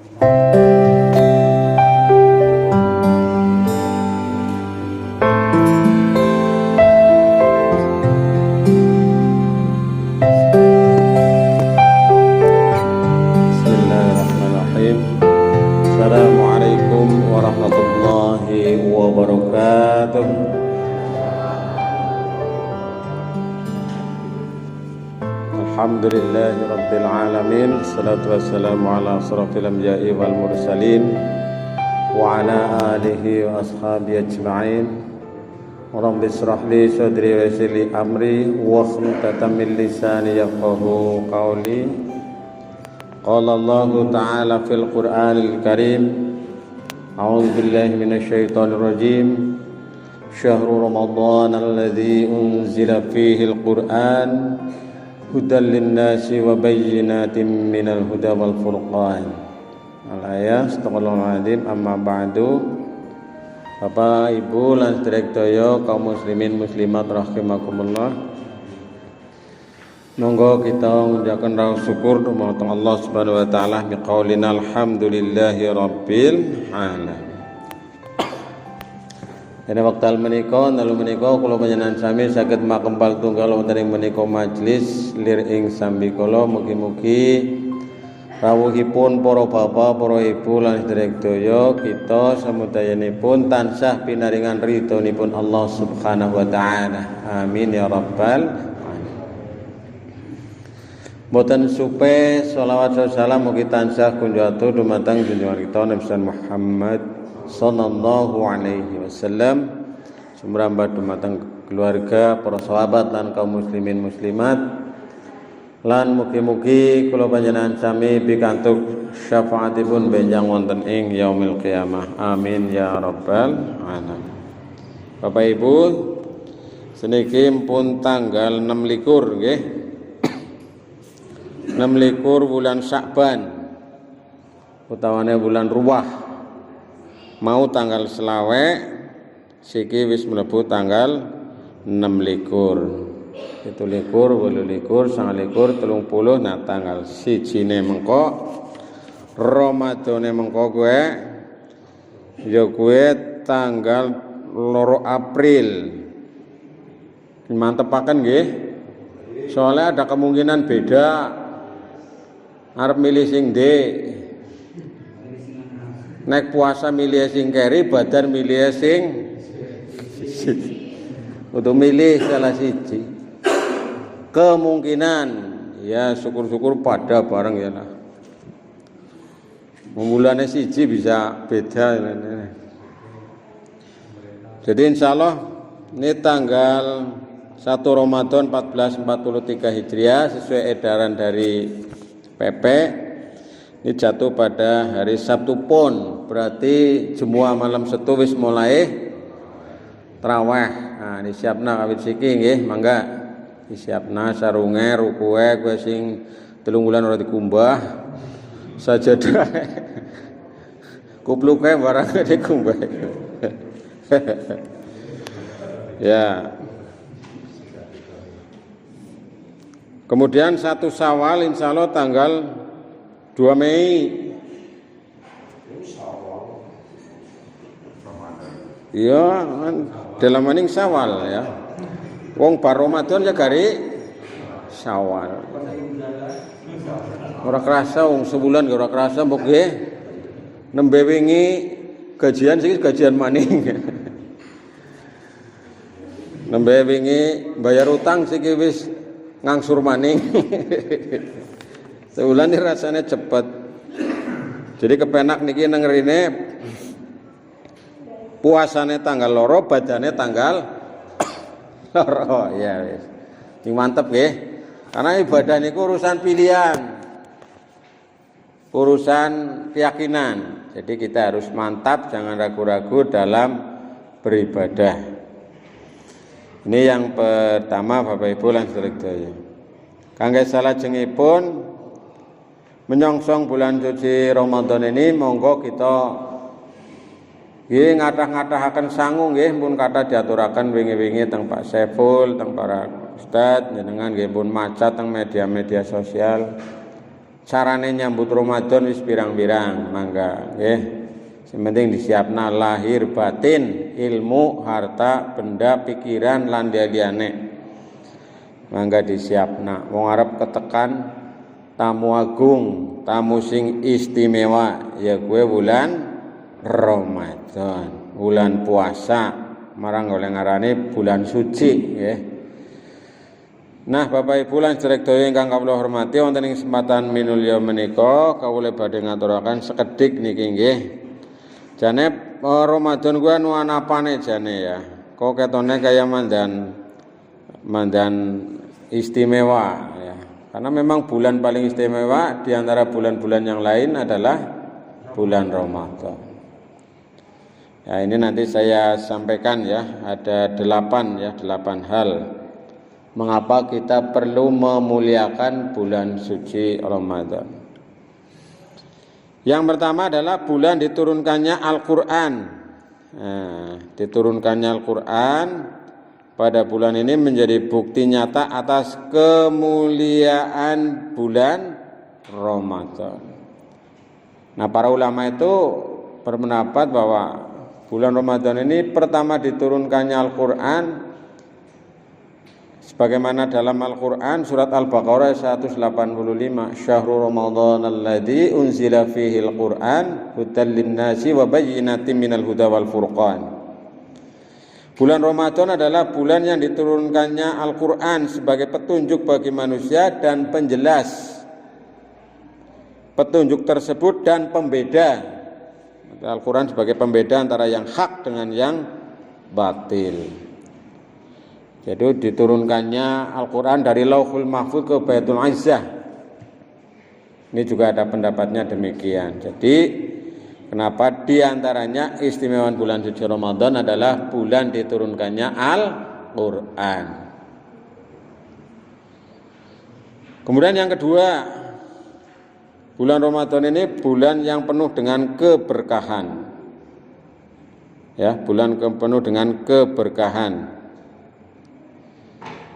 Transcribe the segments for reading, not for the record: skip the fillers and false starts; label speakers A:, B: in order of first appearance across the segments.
A: Bismillahirrahmanirrahim. Assalamualaikum warahmatullahi wabarakatuh. Alhamdulillahi rabbil alamin. Assalatu wassalamu ala asrafil anbiya'i wal mursalin wa ala alihi wa ashabihi ajma'in. Rabbi israh li sadri wa yassir li amri wahlul min lisani yafqahu qawli. Qala Allah ta'ala fil Qur'anil Karim. A'udzu billahi minasy syaithanir rajim. Syahrul Ramadan alladzi unzila fihi al-Qur'an hudan lin-nasi wa bayyinatin minal huda wal furqan. Al-ayat astagfirullahal azim. Amma ba'du. Bapak, Ibu lan sedherek kaum muslimin muslimat rahimakumullah. Monggo kita mengucapkan rasa syukur kepada Allah Subhanahu wa taala biqaulina alhamdulillahi rabbil alamin. Pada wekdal menika kula panjenengan sami saged makempal tunggal wonten ing menika majelis lir ing sambi kula mugi-mugi rawuhipun para bapak, para ibu lan sedherek daya kita samudayanipun tansah pinaringan ridhonipun Allah Subhanahu wa taala. Amin ya rabbal. Boten supe sholawat salam mugi tansah kunjatu dumateng junjungan kita Nabi Muhammad sallallahu alaihi wasallam, sumrambah dumateng keluarga, para sahabat lan kaum muslimin muslimat, lan mugi-mugi kula panjenengan sami pikantuk syafaatipun benjang wonten ing yaumil qiyamah. Amin ya rabbal alamin. Bapak Ibu, seniki pun tanggal 26 nggih. 6 bulan Sya'ban utawane bulan Ruwah, mau tanggal selawe siki wis mlebu tanggal 26 27 29 30. Nah tanggal 1 mengko Ramadane mengko kuwe ya kuwe tanggal 2 April. Mantepaken nggih, soalnya ada kemungkinan beda. Arep milih sing ndi? Nek puasa milih sing keri, badan milih sing untuk milih salah siji. Kemungkinan ya syukur-syukur pada bareng ya lah. Mulane siji bisa beda. Jadi insyaallah ini tanggal 1 Ramadan 1443 Hijriah sesuai edaran dari PP ini jatuh pada hari Sabtu Pon, berarti semua malam setu wis mulai traweh. Nah disiapna kawit siki nggih, mangga disiapna sarunge rukuke kowe sing 3 wulan ora dikumbah sajadah kupluke barang dikumbah. Ya. Kemudian 1 Syawal insya Allah tanggal 2 Mei. Iya, dalam maning Syawal ya. Wong bar Ramadan ya gari Syawal. Ora kerasa wong sebulan ora kerasa mbok nggih. Nembe wingi gajian sing gajian maning. Nembe wingi bayar utang siki wis ngangsur maning. Sebulan ini rasanya cepet. Jadi kepenak niki nang rene puasane tanggal loro, badane tanggal loro. Ya wis. Sing mantep nggih. Karena ibadah niku urusan pilihan. Urusan keyakinan. Jadi kita harus mantap, jangan ragu-ragu dalam beribadah. Ini yang pertama Bapak Ibu lan sedherek. Kangge salajengipun menyongsong bulan suci Ramadan ini monggo kita nggih ngathah-ngathahaken sangu nggih pun kathah diaturaken wingi-wingi teng Pak Saiful, teng para ustaz jenengan nggih pun maca teng media-media sosial. carane nyambut Ramadan wis pirang-pirang, mangga nggih. Sing penting disiapna lahir batin, ilmu, harta, benda, pikiran lan liyane. Mangga disiapna. Wong arep ketekan tamu agung, tamu sing istimewa ya kuwe bulan Ramadan, bulan puasa, marang oleh ngarane bulan suci nggih. Nah, Bapak Ibu lan sedherek ingkang kawula hormati, wonten ing kesempatan minulya menika kawula badhe ngaturaken sekedhik niki nggih. Jane Ramadan kuwi anu anapane jane ya. Kok ketone kaya mandan istimewa ya. Karena memang bulan paling istimewa di antara bulan-bulan yang lain adalah bulan Ramadan. Ya, ini nanti saya sampaikan ya, ada 8 hal mengapa kita perlu memuliakan bulan suci Ramadan. Yang pertama adalah bulan diturunkannya Al-Quran. Nah, diturunkannya Al-Quran pada bulan ini menjadi bukti nyata atas kemuliaan bulan Ramadan. Nah, para ulama itu berpendapat bahwa bulan Ramadan ini pertama diturunkannya Al-Quran sebagaimana dalam Al-Quran surat Al-Baqarah 185, Syahrul Ramadan alladzi unzila fihi Al-Quran hudan linnasi wa bayyinatin minal huda wal furqan. Bulan Ramadan adalah bulan yang diturunkannya Al-Quran sebagai petunjuk bagi manusia dan penjelas petunjuk tersebut dan pembeda. Al-Quran sebagai pembeda antara yang hak dengan yang batil. Jadi diturunkannya Al-Quran dari Lauhul Mahfuz ke Baitul Izzah. Ini juga ada pendapatnya demikian. Jadi kenapa diantaranya istimewaan bulan suci Ramadan adalah bulan diturunkannya Al-Quran. Kemudian yang kedua, bulan Ramadan ini bulan yang penuh dengan keberkahan. Ya, bulan penuh dengan keberkahan.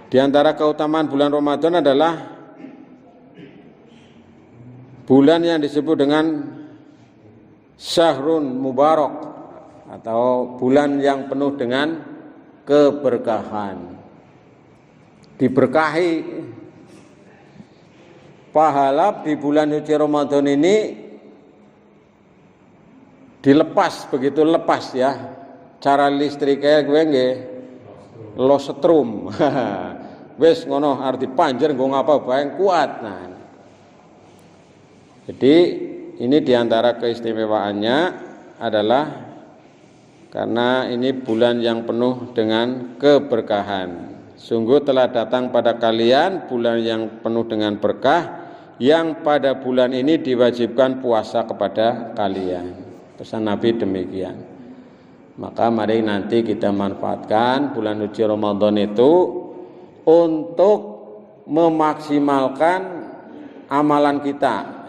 A: Di antara keutamaan bulan Ramadan adalah bulan yang disebut dengan Syahrun Mubarak atau bulan yang penuh dengan keberkahan. Diberkahi. Pahala di bulan suci Ramadan ini dilepas, begitu lepas ya. Cara listriknya gue nggih lo setrum. Wis ngono arti panjer nggo ngapa bae kuat. Nah. Jadi ini diantara keistimewaannya adalah karena ini bulan yang penuh dengan keberkahan. Sungguh telah datang pada kalian bulan yang penuh dengan berkah, yang pada bulan ini diwajibkan puasa kepada kalian. Pesan Nabi demikian. Maka mari nanti kita manfaatkan bulan suci Ramadan itu untuk memaksimalkan amalan kita.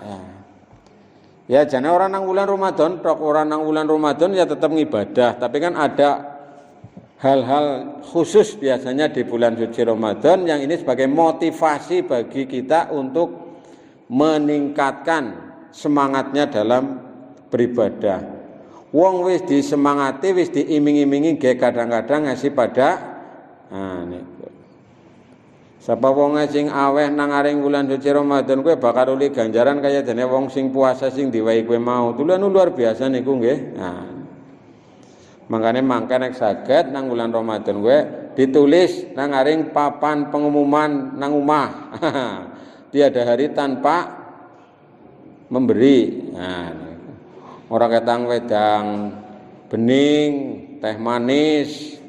A: Ya jangan orang nang bulan Ramadan, orang nang bulan Ramadan ya tetap ngibadah, tapi kan ada hal-hal khusus biasanya di bulan suci Ramadan yang ini sebagai motivasi bagi kita untuk meningkatkan semangatnya dalam beribadah. Wong wis disemangati, wis diiming-imingi ge kadang-kadang ngasih pada niku. Sapa wong sing aweh nang aring bulan suci Ramadan kowe bakal uli ganjaran kaya dene wong sing puasa sing diwai kowe mau. Tulen luar biasa niku nggih. Nah. Makane mangke nek saged nang bulan Ramadan kowe ditulis nang aring papan pengumuman nang omah. Tiada hari tanpa memberi. Nah, ora ketang wedang bening, teh manis,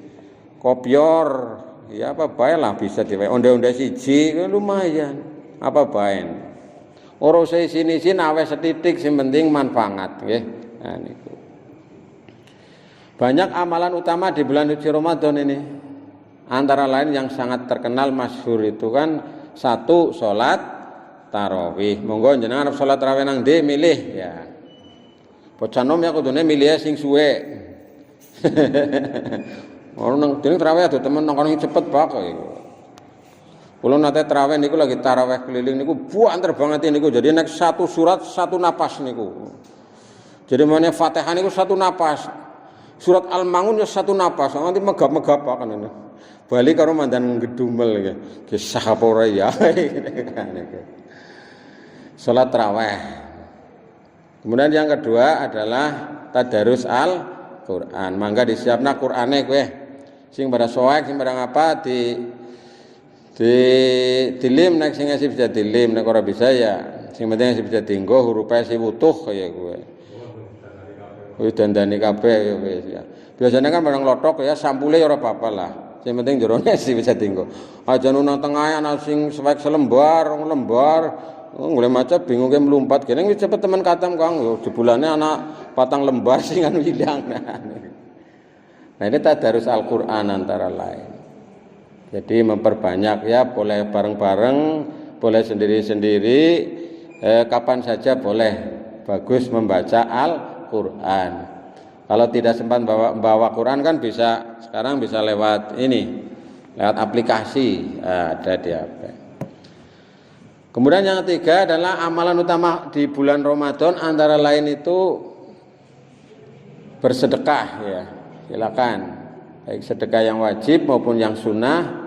A: kopior, ya apa bae lah bisa diwe. Onde-onde siji lumayan. Apa bae. Ora usah isin-isin aweh setitik sing penting manfaat nggih. Nah niku. Banyak amalan utama di bulan suci Ramadan ini. Antara lain yang sangat terkenal masyhur itu kan satu salat tarawih. Monggo jenengan arep salat tarawih nang ndi milih ya. Bocah nom ya kudune milih sing suwe. Ora nang dene tarawih ado temen nang kono cepet bae. Kula nate tarawih niku lagi tarawih keliling niku buanter banget niku. Jadi nek satu surat satu napas niku. Jadi mana Fatihah niku satu napas. Surat Al-Maun ya satu napas. Nanti megap-megap kan ini. Bali karo mandan gedumel iki. Kisah apa ora ya. Salat tarawih. Kemudian yang kedua adalah tadarus Al-Qur'an. Mangga disiapna Qur'ane kowe. Sing pada soek sing pada ngapa dilim nek sing bisa dilim nek ora bisa ya sing penting bisa dienggo hurufe sing utuh kaya kowe. Wis dandani kabeh ya wis ya. Biasanya kan barang lotok ya sampule ora apa-apa lah. Sing penting jerone sing bisa dienggo. Aja nang tengah ana sing suwek selembar, rong lembar, mulai maca bingung ke melumpat kene wis cepet temen katam Kang yo jebulane ana 4 lembar sing anu ilang. Nah ini tadarus Al-Qur'an antara lain. Jadi memperbanyak ya, boleh bareng-bareng, boleh sendiri-sendiri, kapan saja boleh, bagus membaca Al-Qur'an. Kalau tidak sempat bawa Quran kan bisa, sekarang bisa lewat ini, lewat aplikasi, ada di HP. Kemudian yang ketiga adalah amalan utama di bulan Ramadan antara lain itu bersedekah ya, silakan. Baik sedekah yang wajib maupun yang sunnah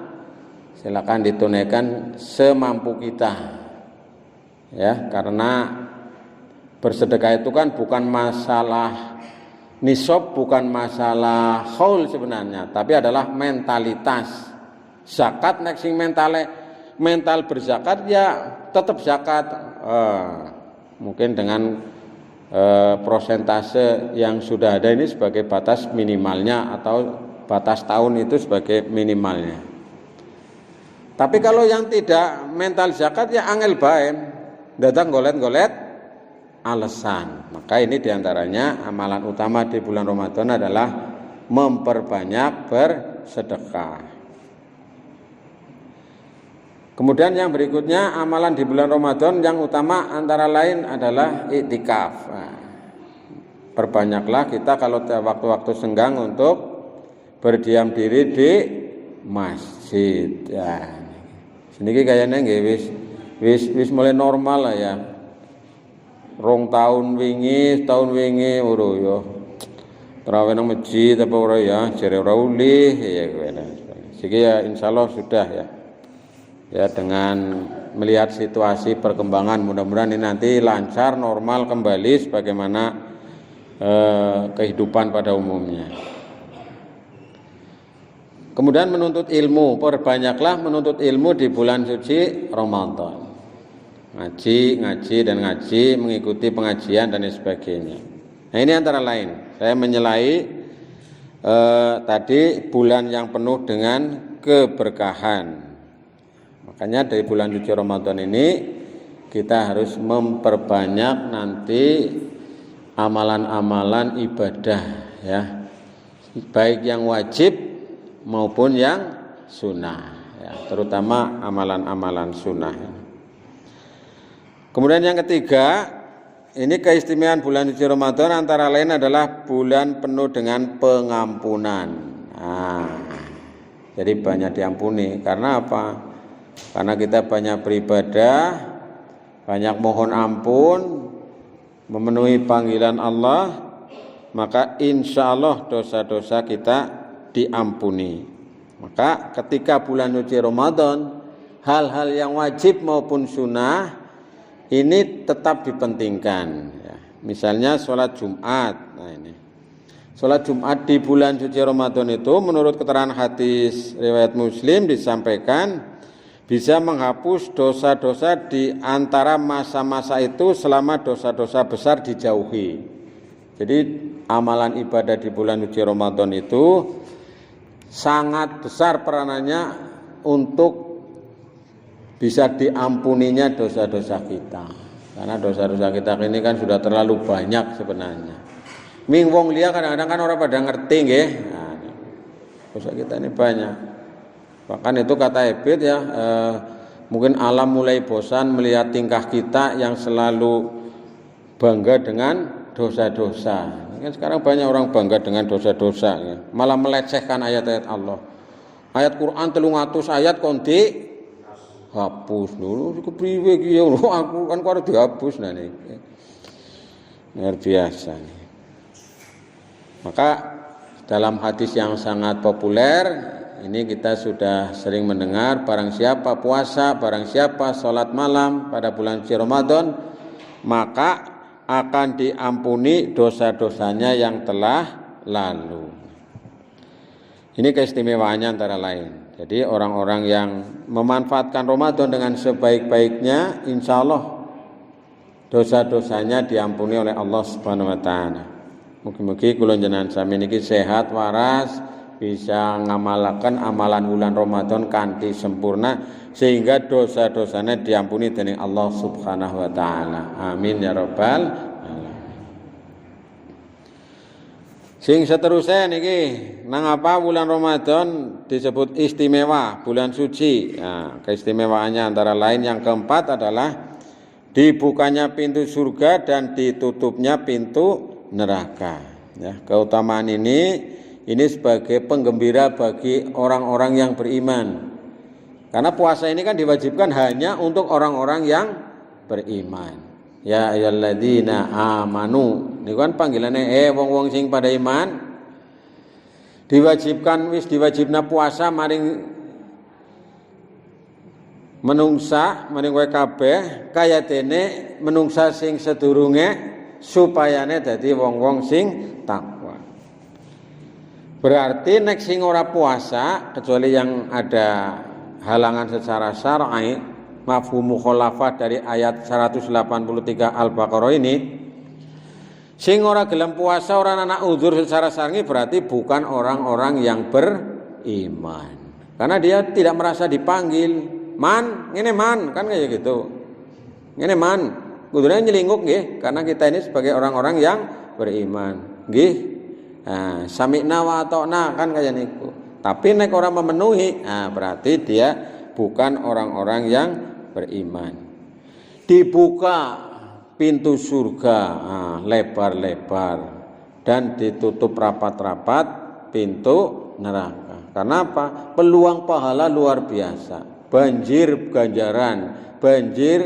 A: silakan ditunaikan semampu kita ya, karena bersedekah itu kan bukan masalah nisab, bukan masalah haul sebenarnya, tapi adalah mentalitas. Zakat nek sing mental berzakat ya tetap zakat, mungkin dengan prosentase yang sudah ada ini sebagai batas minimalnya atau batas tahun itu sebagai minimalnya. Tapi kalau yang tidak mental zakat ya angel bae, datang golet-golet alasan. Maka ini diantaranya amalan utama di bulan Ramadan adalah memperbanyak bersedekah. Kemudian yang berikutnya amalan di bulan Ramadan yang utama antara lain adalah iktikaf. Nah, perbanyaklah kita kalau waktu-waktu senggang untuk berdiam diri di masjid ya. Seniki kayaknya nggih wis mulai normal lah ya. Tahun wingi ora ya. Tarawih nang masjid apa ora ya, jare ora ulih ya kowe. Siki ya insyaallah sudah ya. Ya dengan melihat situasi perkembangan mudah-mudahan ini nanti lancar normal kembali sebagaimana kehidupan pada umumnya. Kemudian menuntut ilmu, perbanyaklah menuntut ilmu di bulan suci Ramadan. Ngaji, mengikuti pengajian dan sebagainya. Nah ini antara lain, saya menyelai tadi bulan yang penuh dengan keberkahan. Makanya dari bulan suci Ramadan ini kita harus memperbanyak nanti amalan-amalan ibadah ya. Baik yang wajib maupun yang sunnah ya, terutama amalan-amalan sunnah. Kemudian yang ketiga, ini keistimewaan bulan suci Ramadan antara lain adalah bulan penuh dengan pengampunan. Jadi banyak diampuni. Karena apa? Karena kita banyak beribadah, banyak mohon ampun, memenuhi panggilan Allah, maka insya Allah dosa-dosa kita diampuni. Maka ketika bulan suci Ramadan, hal-hal yang wajib maupun sunnah ini tetap dipentingkan ya. Misalnya sholat Jumat. Nah ini sholat Jumat di bulan suci Ramadan itu menurut keterangan hadis riwayat Muslim disampaikan bisa menghapus dosa-dosa di antara masa-masa itu selama dosa-dosa besar dijauhi. Jadi amalan ibadah di bulan suci Ramadan itu sangat besar peranannya untuk bisa diampuninya dosa-dosa kita. Karena dosa-dosa kita ini kan sudah terlalu banyak sebenarnya. Ming wong liya kadang-kadang kan orang pada ngerti nggih. Nah, dosa kita ini banyak. Bahkan itu kata Ebit ya, mungkin alam mulai bosan melihat tingkah kita yang selalu bangga dengan dosa-dosa. Kan sekarang banyak orang bangga dengan dosa-dosa ya. Malah melecehkan ayat-ayat Allah. Ayat Quran 300 ayat konti hapus dulu kepriwe iki ya aku kan kok dihapus nah niki. Luar biasa nih. Maka dalam hadis yang sangat populer ini kita sudah sering mendengar barang siapa puasa, barang siapa sholat malam pada bulan suci Ramadan maka akan diampuni dosa-dosanya yang telah lalu. Ini keistimewaannya antara lain. Jadi orang-orang yang memanfaatkan Ramadan dengan sebaik-baiknya insya Allah dosa-dosanya diampuni oleh Allah Subhanahu wa taala. Mugi-mugi kula jenengan sami niki sehat waras bisa ngamalaken amalan bulan Ramadan kanthi sempurna sehingga dosa-dosanya diampuni dening Allah Subhanahu wa taala. Amin ya rabbal alamin. Sing seterusnya niki nang apa bulan Ramadan disebut istimewa, bulan suci. Nah, keistimewaannya antara lain yang keempat adalah dibukanya pintu surga dan ditutupnya pintu neraka. Ya, keutamaan ini sebagai penggembira bagi orang-orang yang beriman. Karena puasa ini kan diwajibkan hanya untuk orang-orang yang beriman. Ya ayyuhalladzina amanu. Niku kan panggilannya wong-wong sing pada iman. Diwajibna puasa maring menungsa maring kowe kabeh kaya dene menungsa sing sedurunge supayane dadi wong-wong sing takwa. Berarti nek sing ora puasa kecuali yang ada halangan secara syar'i, mafhum mukhalafah dari ayat 183 Al-Baqarah ini, sing ora gelem puasa ora ana uzur secara syar'i berarti bukan orang-orang yang beriman. Karena dia tidak merasa dipanggil, man, ngene man, kan kayak gitu. Ngene man, kudune nyelinguk nggih, karena kita ini sebagai orang-orang yang beriman. Nggih. Nah, sami'na wa ata'na kan kayak niku. Tapi nek orang memenuhi, berarti dia bukan orang-orang yang beriman. Dibuka pintu surga lebar-lebar dan ditutup rapat-rapat pintu neraka. Karena apa? Peluang pahala luar biasa. Banjir ganjaran, banjir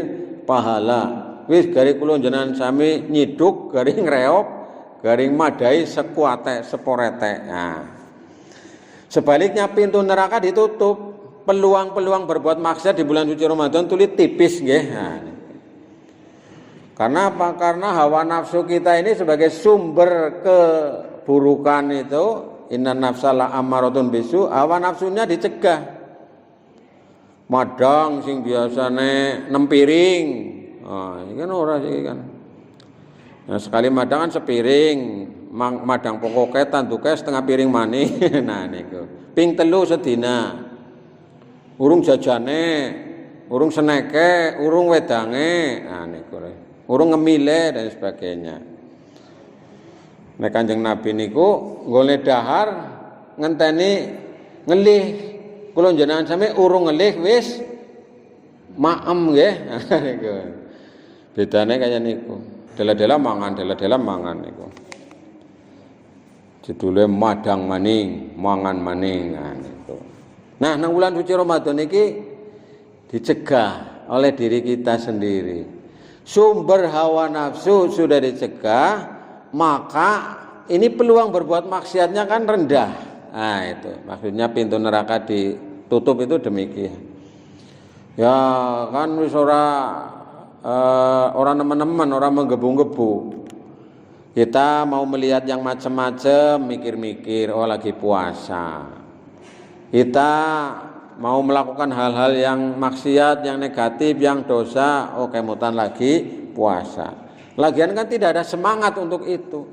A: pahala. Wis gari kula jenengan sami nyiduk, garing reop, garing madai sekuate seporete. Nah. Sebaliknya pintu neraka ditutup, peluang-peluang berbuat maksiat di bulan suci Ramadan tulis tipis nggih. Nah, karena apa? Karena hawa nafsu kita ini sebagai sumber keburukan itu, innan nafsala ammaratun bisu, hawa nafsunya dicegah. Madang sing biasane 6 piring. Ini kan ora iki kan. Nah, sekali madang kan sepiring. Madang pokoknya tanduke setengah piring maneh. Nah niku. Ping 3 sedina. Urung jajane, urung seneke, urung wedange. Nah niku. Urung ngemile dan sebagainya. Nek Kanjeng Nabi niku nggone dahar ngenteni ngelih. Kula jenengan sami urung ngelih wis maem nggih. Niku. Bedane kaya niku. Dela-dela mangan niku. Judulnya madang maning, mangan maning. Nah, nang bulan suci Ramadan iki dicegah oleh diri kita sendiri. Sumber hawa nafsu sudah dicegah, maka ini peluang berbuat maksiatnya kan rendah. Nah, itu maksudnya pintu neraka ditutup itu demikian. Ya, kan wis orang teman-teman, orang menggebu-gebu. Kita mau melihat yang macam-macam, mikir-mikir, oh lagi puasa. Kita mau melakukan hal-hal yang maksiat, yang negatif, yang dosa, oh kemutan lagi puasa. Lagian kan tidak ada semangat untuk itu.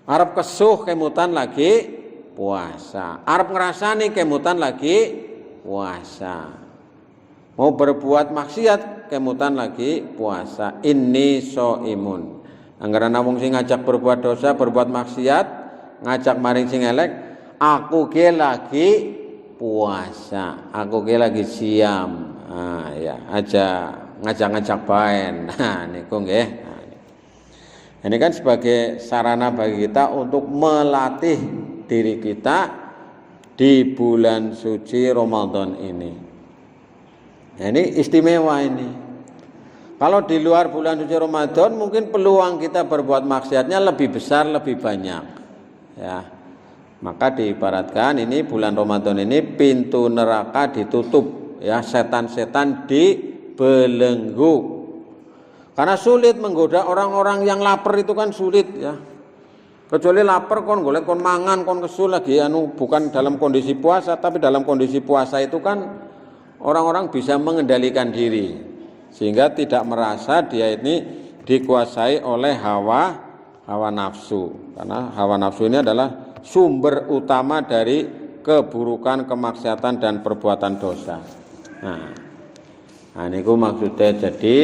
A: Arep kesuh kemutan lagi puasa. Arep ngerasani kemutan lagi puasa. Mau berbuat maksiat kemutan lagi puasa. Inni shaimun. Anggaran wong sing ngajak berbuat dosa, berbuat maksiat, ngajak maring sing elek, aku ke lagi puasa, aku ke lagi siam. Ya, aja ngajak-ngajak baen. Nah, niku nggih. Ini kan sebagai sarana bagi kita untuk melatih diri kita di bulan suci Ramadan ini. Nah, ini istimewa ini. Kalau di luar bulan suci Ramadan mungkin peluang kita berbuat maksiatnya lebih besar, lebih banyak. Ya. Maka diibaratkan ini bulan Ramadan ini pintu neraka ditutup, ya, setan-setan dibelenggu. Karena sulit menggoda orang-orang yang lapar itu kan sulit, ya. Kecuali lapar kon golek kon mangan kon kesul lagi bukan dalam kondisi puasa, tapi dalam kondisi puasa itu kan orang-orang bisa mengendalikan diri sehingga tidak merasa dia ini dikuasai oleh hawa nafsu. Karena hawa nafsu ini adalah sumber utama dari keburukan, kemaksiatan dan perbuatan dosa. Nah ini maksudnya, jadi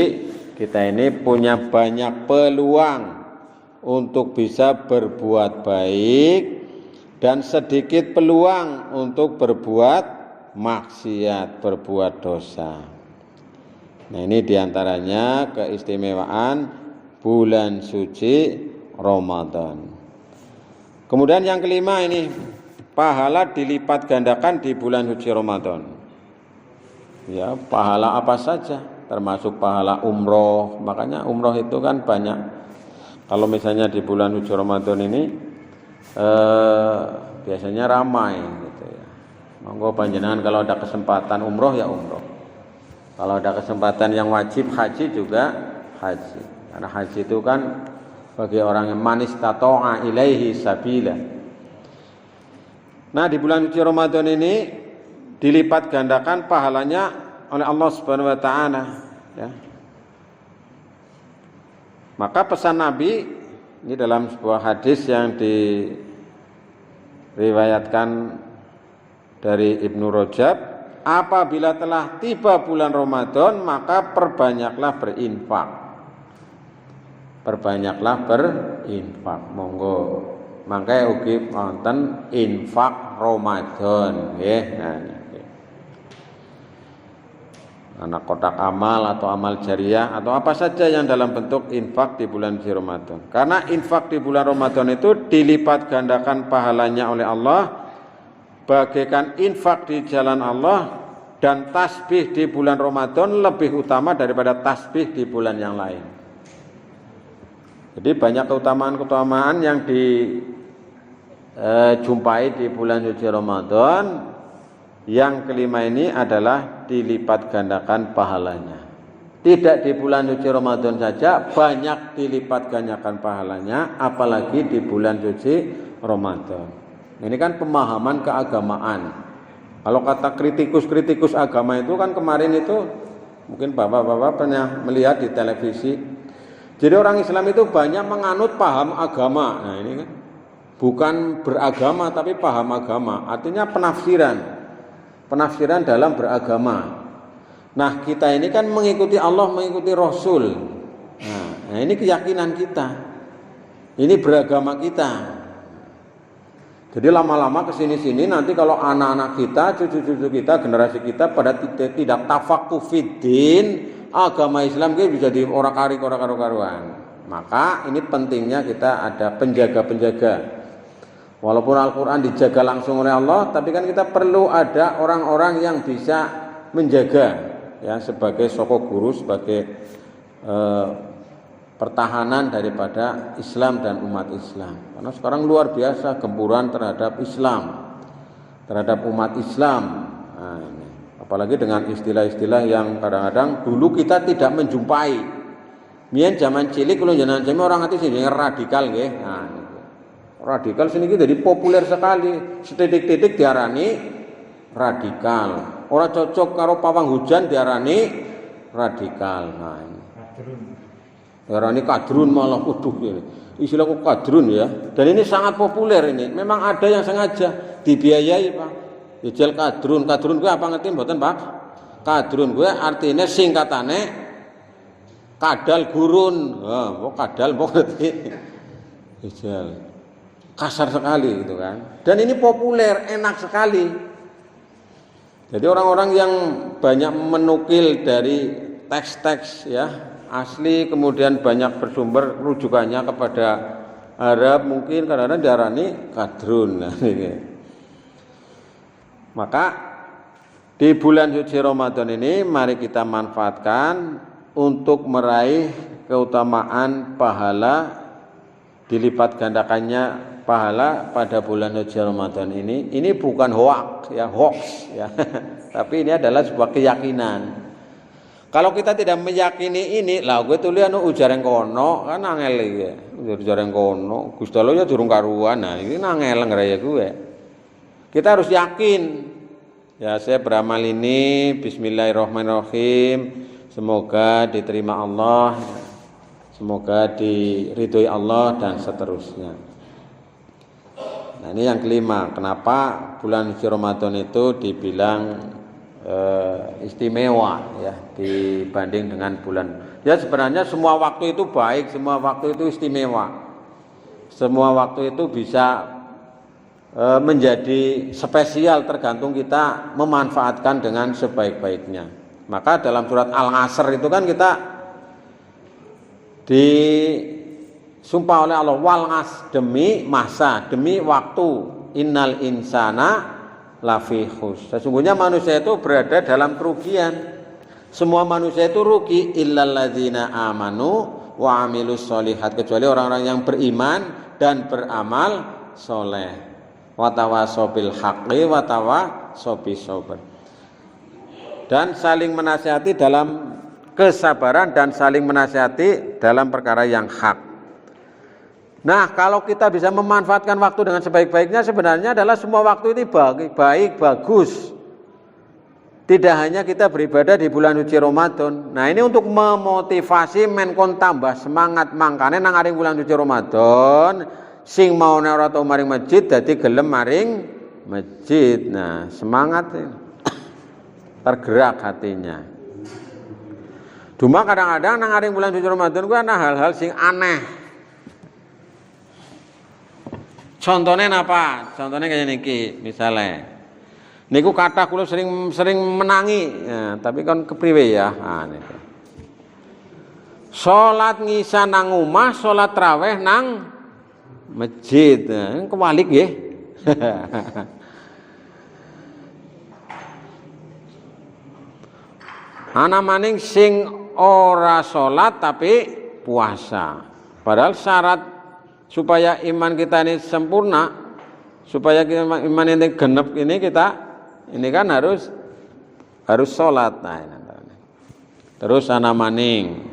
A: kita ini punya banyak peluang untuk bisa berbuat baik dan sedikit peluang untuk berbuat maksiat, berbuat dosa. Nah ini diantaranya keistimewaan bulan suci Ramadan. Kemudian yang kelima ini, pahala dilipat gandakan di bulan suci Ramadan. Ya, pahala apa saja, termasuk pahala umroh. Makanya umroh itu kan banyak. Kalau misalnya di bulan suci Ramadan ini biasanya ramai gitu ya. Monggo panjenengan kalau ada kesempatan umroh ya umroh. Kalau ada kesempatan yang wajib haji juga haji. Karena haji itu kan bagi orang yang manis tato'a ilaihi sabila. Nah di bulan suci Ramadan ini dilipat gandakan pahalanya oleh Allah Subhanahu wa taala, ya. Maka pesan Nabi ini dalam sebuah hadis yang diriwayatkan dari Ibnu Rajab, apabila telah tiba bulan Ramadan maka perbanyaklah berinfak. Perbanyaklah berinfak. Monggo mangke ugi wonten infak Ramadan nggih. Anak kotak amal atau amal jariah atau apa saja yang dalam bentuk infak di bulan suci Ramadan. Karena infak di bulan Ramadan itu dilipat gandakan pahalanya oleh Allah bagaikan infak di jalan Allah, dan tasbih di bulan Ramadan lebih utama daripada tasbih di bulan yang lain. Jadi banyak keutamaan-keutamaan yang dijumpai di bulan suci Ramadan. Yang kelima ini adalah dilipat gandakan pahalanya. Tidak di bulan suci Ramadan saja, banyak dilipat gandakan pahalanya, apalagi di bulan suci Ramadan. Ini kan pemahaman keagamaan. Kalau kata kritikus agama itu kan kemarin itu mungkin bapak-bapak pernah melihat di televisi. Jadi orang Islam itu banyak menganut paham agama. Nah ini kan bukan beragama tapi paham agama. Artinya penafsiran dalam beragama. Nah kita ini kan mengikuti Allah, mengikuti Rasul. Nah ini keyakinan kita. Ini beragama kita. Jadi lama-lama kesini-sini nanti kalau anak-anak kita, cucu-cucu kita, generasi kita pada tidak tafaqquh fiddin, agama Islam bisa di orang karuan. Maka ini pentingnya kita ada penjaga-penjaga. Walaupun Al-Quran dijaga langsung oleh Allah, tapi kan kita perlu ada orang-orang yang bisa menjaga, ya, sebagai sokok guru, sebagai pertahanan daripada Islam dan umat Islam. Karena sekarang luar biasa gempuran terhadap Islam, terhadap umat Islam. Nah, apalagi dengan istilah-istilah yang kadang-kadang dulu kita tidak menjumpai. Mien zaman cilik kalau jangan orang hati sini radikal, nggih. Nah, radikal sini jadi populer sekali. Setitik-titik diarani radikal. Orang cocok karo pawang hujan diarani radikal. Nah, diarani kadrun malah istilah kadrun ya. Dan ini sangat populer ini. Memang ada yang sengaja dibiayai, Pak. Dijel kadrun gue apa ngerti mboten, Pak? Kadrun gue artinya singkatane kadal gurun. Kadal ngerti. Dijel kasar sekali gitu kan. Dan ini populer, enak sekali. Jadi orang-orang yang banyak menukil dari teks-teks ya asli, kemudian banyak bersumber rujukannya kepada Arab, mungkin kadang-kadang diarani kadrun. Maka Di bulan suci Ramadan ini mari kita manfaatkan untuk meraih keutamaan pahala, dilipat gandakannya pahala pada bulan suci Ramadan ini. Ini bukan hoax ya. Tapi ini adalah sebuah keyakinan. Kalau kita tidak meyakini ini, lah gue tulis ujareng kono kan angel iki. Ujareng kono, Gusti Allah ya durung karuan. Nah, ini angel ngraya gue. Kita harus yakin. Ya, saya beramal ini bismillahirrahmanirrahim. Semoga diterima Allah. Semoga diridhoi Allah dan seterusnya. Nah, ini yang kelima. Kenapa bulan suci Ramadan itu dibilang istimewa ya dibanding dengan bulan. Ya sebenarnya semua waktu itu baik, semua waktu itu istimewa. Semua waktu itu bisa menjadi spesial tergantung kita memanfaatkan dengan sebaik-baiknya. Maka dalam surat Al-Asr itu kan kita disumpah oleh Allah wal-as, demi masa, demi waktu, innal insana lafi khus. Sesungguhnya manusia itu berada dalam kerugian. Semua manusia itu rugi illal ladzina amanu wa amilus sholihat, kecuali orang-orang yang beriman dan beramal soleh. Watawasau bil haqqi watawasau bis sabr. Dan saling menasihati dalam kesabaran dan saling menasihati dalam perkara yang hak. Nah, kalau kita bisa memanfaatkan waktu dengan sebaik-baiknya, sebenarnya adalah semua waktu ini baik, bagus. Tidak hanya kita beribadah di bulan suci Ramadan. Nah, ini untuk memotivasi menkon tambah semangat mangkane nang aring bulan suci Ramadan. Sing mau ora tau maring masjid dadi gelem maring masjid. Nah, semangat ini. Tergerak hatinya. Cuma kadang-kadang nang aring bulan suci Ramadan ku ana hal-hal sing aneh. Contohnya apa? Contohnya kayak niki, misalnya. Niku kata kula sering menangi, ya, tapi kan kepriwe ya. Nah, niku. Salat ngisa nang omah, salat raweh nang masjid. Nah, kebalik nggih. Ana maning sing ora salat tapi puasa. Padahal syarat supaya iman kita ini sempurna, supaya iman ini genep ini kan harus sholat. Nah, terus ana maning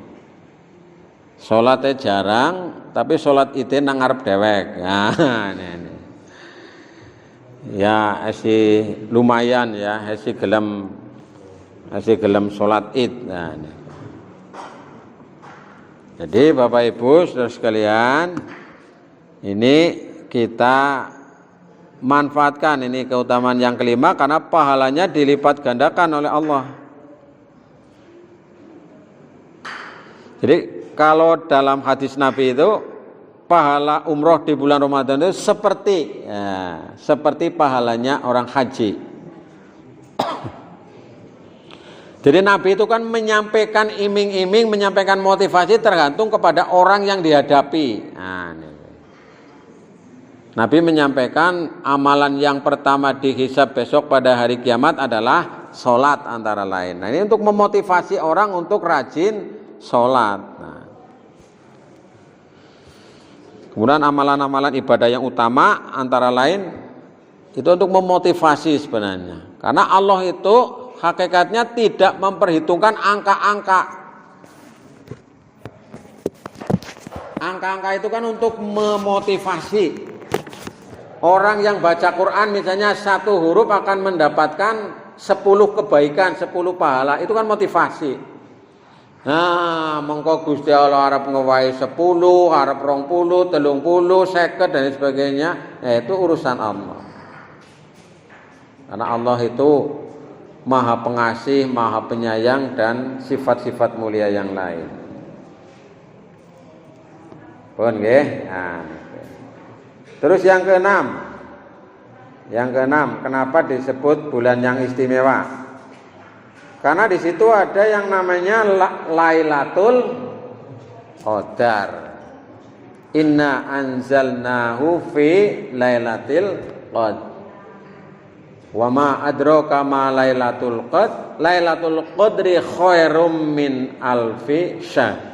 A: sholatnya jarang, tapi sholat itu nang ngarep dewek. Nah, ini. Ya, lumayan ya, gelem sholat id. Nah, ini. Jadi Bapak Ibu saudara sekalian, ini kita manfaatkan ini keutamaan yang kelima karena pahalanya dilipat gandakan oleh Allah. Jadi kalau dalam hadis Nabi itu pahala umroh di bulan Ramadan itu seperti pahalanya orang haji. Jadi Nabi itu kan menyampaikan iming-iming, menyampaikan motivasi tergantung kepada orang yang dihadapi. Nah, ini. Nabi menyampaikan amalan yang pertama dihisab besok pada hari kiamat adalah sholat antara lain. Nah, ini untuk memotivasi orang untuk rajin sholat. Nah. Kemudian amalan-amalan ibadah yang utama antara lain itu untuk memotivasi sebenarnya. Karena Allah itu hakikatnya tidak memperhitungkan angka-angka. Angka-angka itu kan untuk memotivasi. Orang yang baca Quran misalnya satu huruf akan mendapatkan 10 kebaikan, 10 pahala. Itu kan motivasi. Nah, mengko Gusti Allah arep ngewahi 10, arep 20, 30, 50 dan sebagainya. Ya, itu urusan Allah. Karena Allah itu Maha Pengasih, Maha Penyayang dan sifat-sifat mulia yang lain. Pun nggih. Nah. Terus yang keenam, kenapa disebut bulan yang istimewa? Karena di situ ada yang namanya Lailatul Qadar. Inna anzalnahu fi Lailatul Qadar. Wa ma adraka ma Lailatul Qadr. Lailatul Qadri khairum min alfi syahr.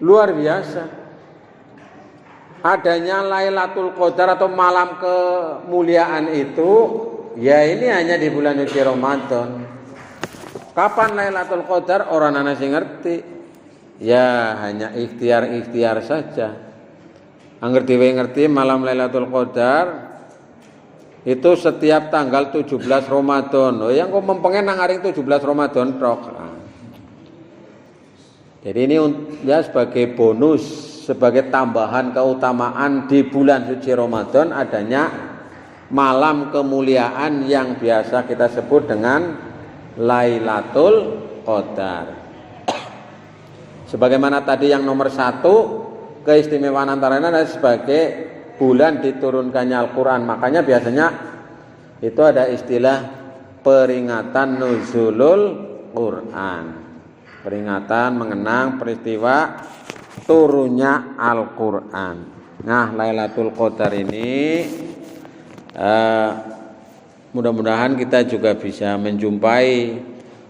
A: Luar biasa. Adanya Lailatul Qadar atau malam kemuliaan itu ya ini hanya di bulan suci Ramadan. Kapan Lailatul Qadar orang ana sing ngerti. Ya hanya ikhtiar saja. Angger dhewe ngerti malam Lailatul Qadar itu setiap tanggal 17 Ramadan. Oh yang kok mempengen nang aring 17 Ramadan tok. Jadi ini ya sebagai bonus, sebagai tambahan keutamaan di bulan suci Ramadan adanya malam kemuliaan yang biasa kita sebut dengan Lailatul Qadar. Sebagaimana tadi yang nomor 1, keistimewaan antaranya adalah sebagai bulan diturunkannya Al-Quran. Makanya biasanya itu ada istilah peringatan nuzulul Quran, peringatan mengenang peristiwa turunnya Al-Quran. Nah, Lailatul Qadar ini mudah-mudahan kita juga bisa menjumpai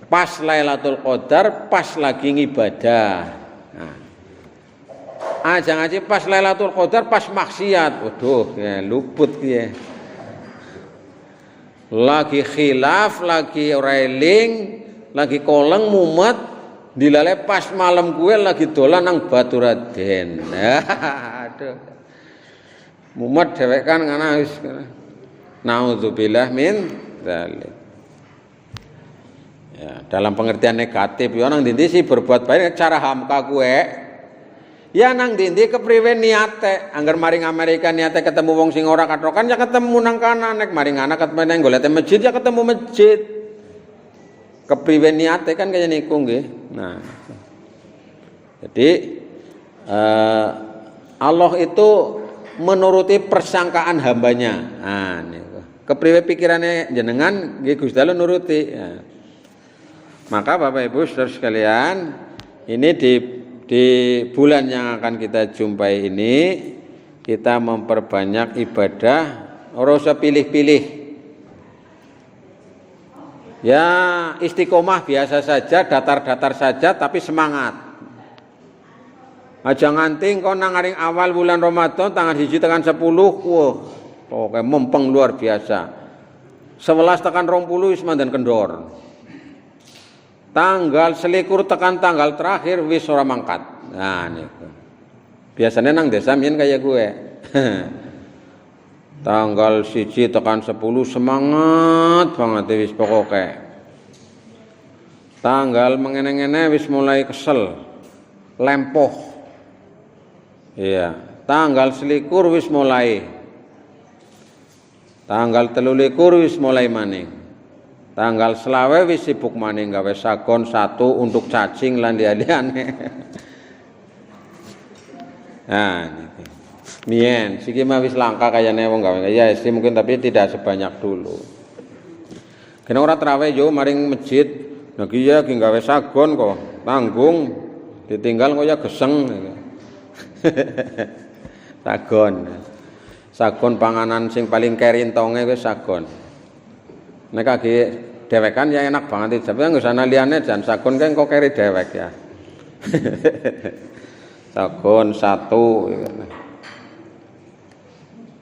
A: pas Lailatul Qadar, pas lagi ngibadah. Nah, jangan aja pas Lailatul Qadar, pas maksiat. Waduh, ya luput ya. Lagi khilaf, lagi railing, lagi koleng mumet, dilale pas malam gue lagi dolan nang Baturaden. Aduh. Mumet dhewek kan ngana wis. Nauzubillah min dzalik. Ya, dalam pengertian negatif ya nang ndi sih berbuat baik cara hamka gue. Ya nang ndi kepriwe niate, angger maring Amerika niate ketemu wong sing ora katrokan ya ketemu nang kana, nek maring anak ketemu nang golete masjid ya ketemu masjid. Kepriwe niate kan kaya niku nggih. Nah. Jadi Allah itu menuruti persangkaan hambanya. Nah, niku. Kepriwe pikirane jenengan nggih Gusti Allah nuruti. Ya. Maka Bapak Ibu Saudara sekalian, ini di bulan yang akan kita jumpai ini kita memperbanyak ibadah, ora usah pilih-pilih. Ya istiqomah biasa saja, datar-datar saja tapi semangat. Aja nganti kok nang aring awal bulan Ramadan tanggal 1 tekan 10, wah pokoke mempeng luar biasa. 11 tekan 20 wis mandan kendor. Tanggal selikur tekan tanggal terakhir wis ora mangkat. Nah niku. Biasanya nang desa mien kayak gue. Tanggal 1 tekan 10 semangat banget wis pokoke. Tanggal mengene-ngene wis mulai kesel, lempoh. Iya, tanggal selikur wis mulai. Tanggal 23 wis mulai maning. Tanggal selawe wis sibuk maning gawe sagon 1 untuk cacing lan liyane. Nah, niki. Mien, siki mah wis langka kayane wong gawe. Ya, sih mungkin tapi tidak sebanyak dulu. Kena ora trawe yo maring masjid, nah ki ya ki gawe sagon kok, tanggung ditinggal kok ya geseng. Sagon. Sagon panganan sing paling kerintonge wis sagon. Nek kaki dewekan ya enak banget itu, tapi nggak usah liyane jan sagon kan kok keri dewek ya. Sagon 1.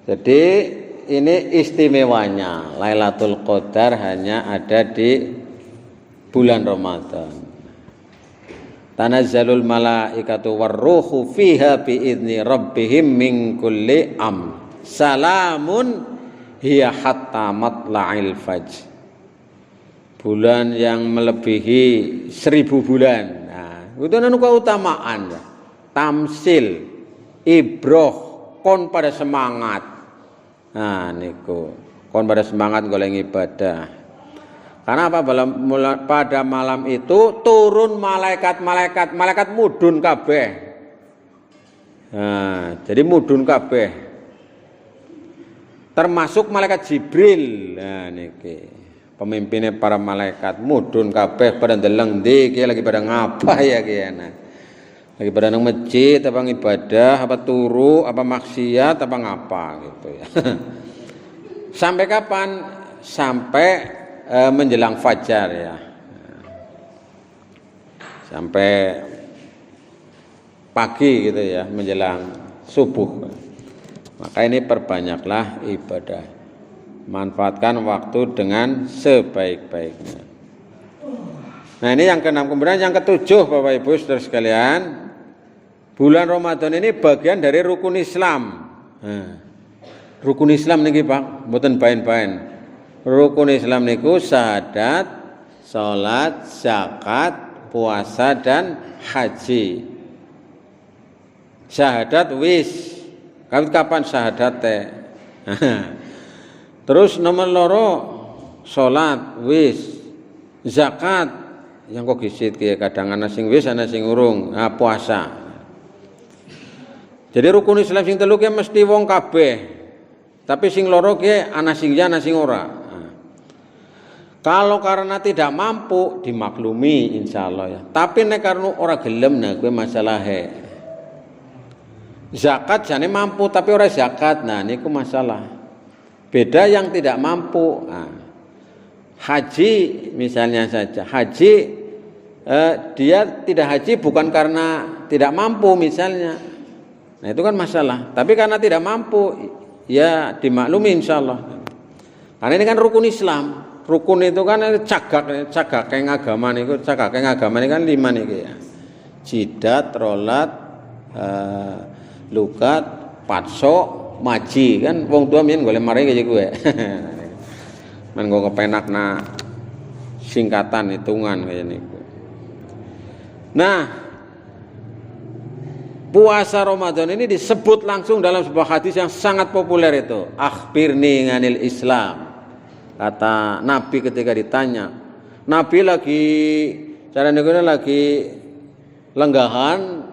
A: Jadi ini istimewanya Lailatul Qadar hanya ada di bulan Ramadan. Tanazzalul malaikatu warruhu fiha biizni rabbihim min kulli Salamun hiya hatta matla'il fajr. Bulan yang melebihi 1000 bulan. Nah, itu anu keutamaan. Tamsil, ibroh, kon pada semangat. Nah, niku. Kon pada semangat goleng ibadah. Karena apa? Pada malam itu turun malaikat mudun kabeh. Nah, jadi mudun kabeh. Termasuk malaikat Jibril. Nah niki pemimpinnya para malaikat mudun kabeh pada ndeleng ndi iki lagi pada ngapa ya ki ana. Lagi pada nang masjid apa ibadah apa turu apa maksiat apa ngapa gitu ya. sampai kapan? Sampai menjelang fajar ya. Sampai pagi gitu ya, menjelang subuh. Maka ini perbanyaklah ibadah. Manfaatkan waktu dengan sebaik-baiknya. Nah, ini yang keenam. Kemudian yang ketujuh, Bapak Ibu Saudara sekalian, bulan Ramadan ini bagian dari rukun Islam. Rukun Islam niki Pak, mboten bain-bain. Rukun Islam niku syahadat, salat, zakat, puasa dan haji. Syahadat wis. Kapan syahadat teh? Terus nomor loro salat wis. Zakat yang kok gisit ki kadang ana sing wis ana sing urung. Nah, puasa. Jadi rukun Islam sing telu ki mesti wong kabeh. Tapi sing loro ki ana sing ya ana sing ora. Kalau karena tidak mampu dimaklumi insya Allah ya. Tapi nek karena orang gelem nah gue masalahnya. Zakat jane mampu tapi orang zakat, nah niku masalah. Beda yang tidak mampu. Nah, haji misalnya saja, haji dia tidak haji bukan karena tidak mampu misalnya. Nah itu kan masalah. Tapi karena tidak mampu ya dimaklumi insya Allah. Karena ini kan rukun Islam. Rukun itu kan cagakeng agama niku, cagakeng agama ini kan 5 niki ya. Jidat, rolat, lukat, patso, maji kan wong tua mien golek mari kaya gue. Men go kepenakna singkatan hitungan kaya niku. Nah, puasa Ramadan ini disebut langsung dalam sebuah hadis yang sangat populer itu, akhbirni nganil Islam. Kata Nabi ketika ditanya, Nabi lagi cara negara lagi lenggahan,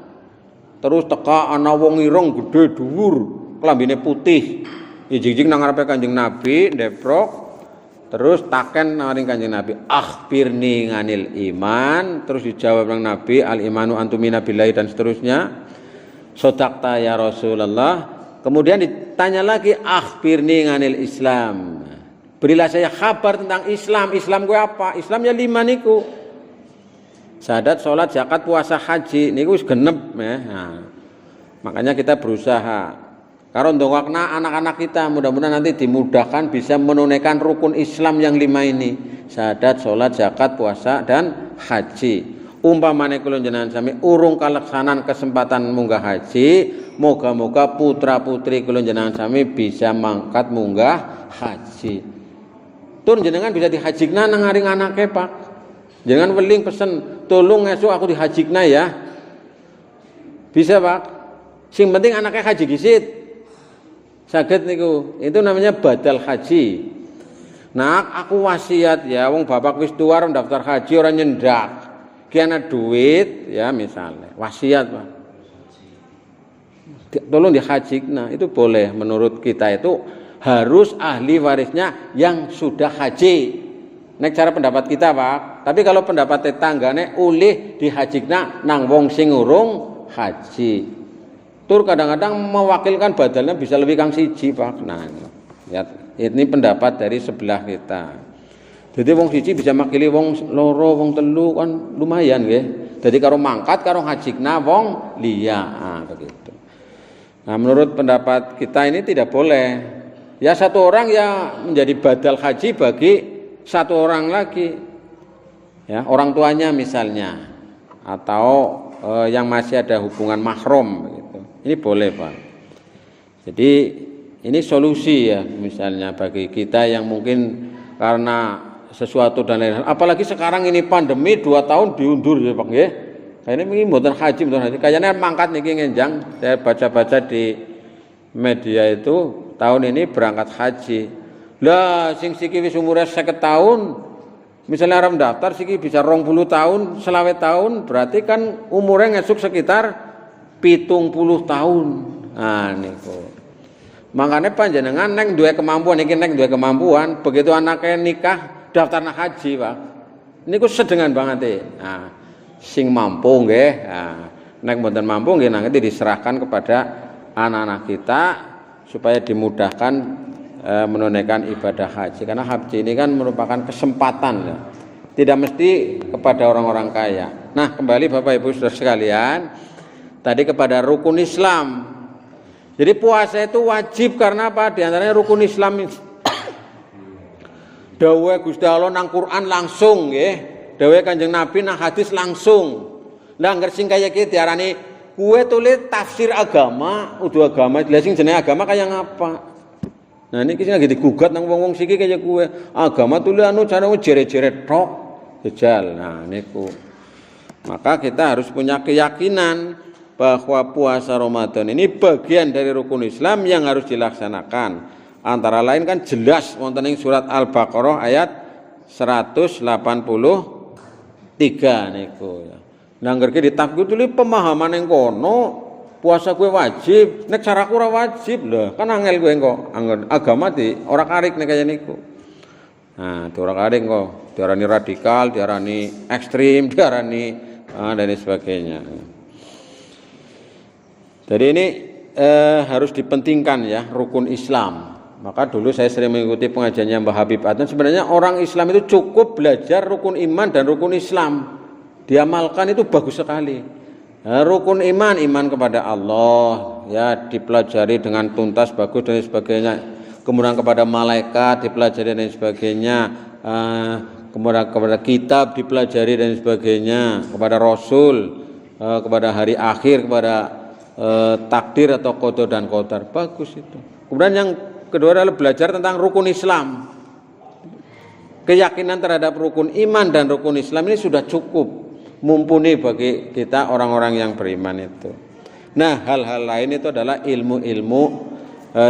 A: terus teka ana wong ireng gede dhuwur, klambine putih. Ijig-ijig nang ngarepe Kanjeng Nabi, ndeprok, terus taken maring Kanjeng Nabi, akhbirni nganil iman, terus dijawab nang Nabi, al imanu antumina billahi dan seterusnya. Sodakta ya Rasulullah. Kemudian ditanya lagi, akhbirni nganil Islam. Berilah saya kabar tentang Islam. Islam gue apa? Islam ya 5 niku. Syahadat, sholat, zakat, puasa, haji. Niku wis genep ya. Nah, makanya kita berusaha. Karo ndongakna anak-anak kita mudah-mudahan nanti dimudahkan bisa menunaikan rukun Islam yang 5 ini. Syahadat, sholat, zakat, puasa dan haji. Umpamane kula jenengan sami urung kaleksanan kesempatan munggah haji, moga-moga putra-putri kula jenengan sami bisa mangkat munggah haji. Tur jenengan bisa dihajikna nang ngaring anake Pak. Jangan weling pesen, tolong esuk aku dihajikna ya. Bisa Pak. Sing penting anaknya haji gisit. Saged niku. Itu namanya badal haji. Nah, aku wasiat ya, wong bapak wis tuwa daftar haji ora nyendak. Ki ana duit ya misalnya. Wasiat Pak. Tolong dihajikna, itu boleh menurut kita itu harus ahli warisnya yang sudah haji. Nek cara pendapat kita Pak. Tapi kalau pendapat tetanggane ulih dihajikna nang wong sing urung haji. Tur kadang-kadang mewakilkan badalnya bisa lebih kang siji Pak. Nah, ya, ini pendapat dari sebelah kita. Jadi wong siji bisa makili wong loro, wong telu kan lumayan nggih. Jadi karo mangkat karo hajikna wong liya. Nah, begitu. Nah, menurut pendapat kita ini tidak boleh. Ya satu orang ya menjadi badal haji bagi satu orang lagi, ya orang tuanya misalnya, atau yang masih ada hubungan mahram, gitu. Ini boleh Pak. Jadi ini solusi ya misalnya bagi kita yang mungkin karena sesuatu dan lain-lain. Apalagi sekarang ini pandemi 2 tahun diundur ya Pak ya. Kayaknya ini mboten haji, kayaknya mangkat niki ngenjang. Saya baca-baca di media itu. Tahun ini berangkat haji. Lah sing siki wis umure 50 tahun, misalnya arep daftar siki bisa 20 tahun, 20 tahun, berarti kan umurnya ngesuk sekitar 70 tahun. Nah niku. Makanya panjenengan neng duwe kemampuan iki neng duwe kemampuan, begitu anaknya nikah daftar nak haji, Pak. Niku sedengan banget Nah, sing mampu nggih. Nah, nek mboten mampu nggih nanti diserahkan kepada anak-anak kita supaya dimudahkan menunaikan ibadah haji, karena haji ini kan merupakan kesempatan ya. Tidak mesti kepada orang-orang kaya. Nah, kembali Bapak Ibu Saudara sekalian, tadi kepada rukun Islam. Jadi puasa itu wajib karena apa? Di antaranya rukun Islam. Dawuh Gusti Allah nang Quran langsung nggih. Dawuh Kanjeng Nabi nang hadis langsung. Lah angger sing kaya iki diarani kuwe tulis tafsir agama, udu agama. Lah sing jenenge agama kaya ngapa? Nah niki sing lagi digugat nang wong-wong siki kaya kuwe. Agama tulis anu cara jere-jere tok. Jejal. Nah niku. Maka kita harus punya keyakinan bahwa puasa Ramadan ini bagian dari rukun Islam yang harus dilaksanakan. Antara lain kan jelas wonten ing surat Al-Baqarah ayat 183 niku ya. Nah ngerti ditafsir dulu pemahaman yang kono puasa gue wajib, nek cara ora wajib lho. Kan angel gue kok agama di ora karik nek kaya niku. Nah, ora karik kok, diarani radikal, diarani ekstrim, diarani dan sebagainya. Jadi ini harus dipentingkan ya rukun Islam. Maka dulu saya sering mengikuti pengajiannya Mbah Habib Adnan. Sebenarnya orang Islam itu cukup belajar rukun iman dan rukun Islam. Diamalkan itu bagus sekali. Nah, rukun iman kepada Allah ya dipelajari dengan tuntas bagus dan sebagainya. Kemudian kepada malaikat dipelajari dan sebagainya. Kemudian kepada kitab dipelajari dan sebagainya. Kepada Rasul, kepada hari akhir, kepada takdir atau qada dan qadar, bagus itu. Kemudian yang kedua adalah belajar tentang rukun Islam. Keyakinan terhadap rukun iman dan rukun Islam ini sudah cukup mumpuni bagi kita orang-orang yang beriman itu. Nah, hal-hal lain itu adalah ilmu-ilmu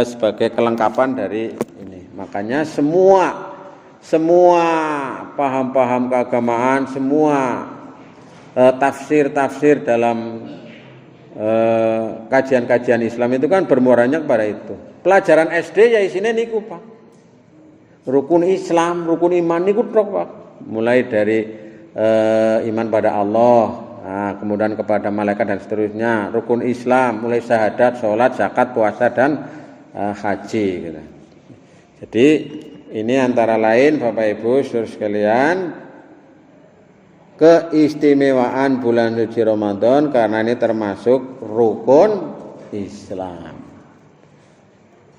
A: sebagai kelengkapan dari ini. Makanya semua paham-paham keagamaan, semua tafsir-tafsir dalam kajian-kajian Islam itu kan bermuaranya kepada itu. Pelajaran SD ya isinya niku Pak. Rukun Islam, rukun iman niku tok Pak. Mulai dari iman pada Allah, nah, kemudian kepada malaikat dan seterusnya. Rukun Islam mulai syahadat, sholat, zakat, puasa dan haji gitu. Jadi ini antara lain Bapak Ibu saudara sekalian keistimewaan bulan suci Ramadan karena ini termasuk rukun Islam.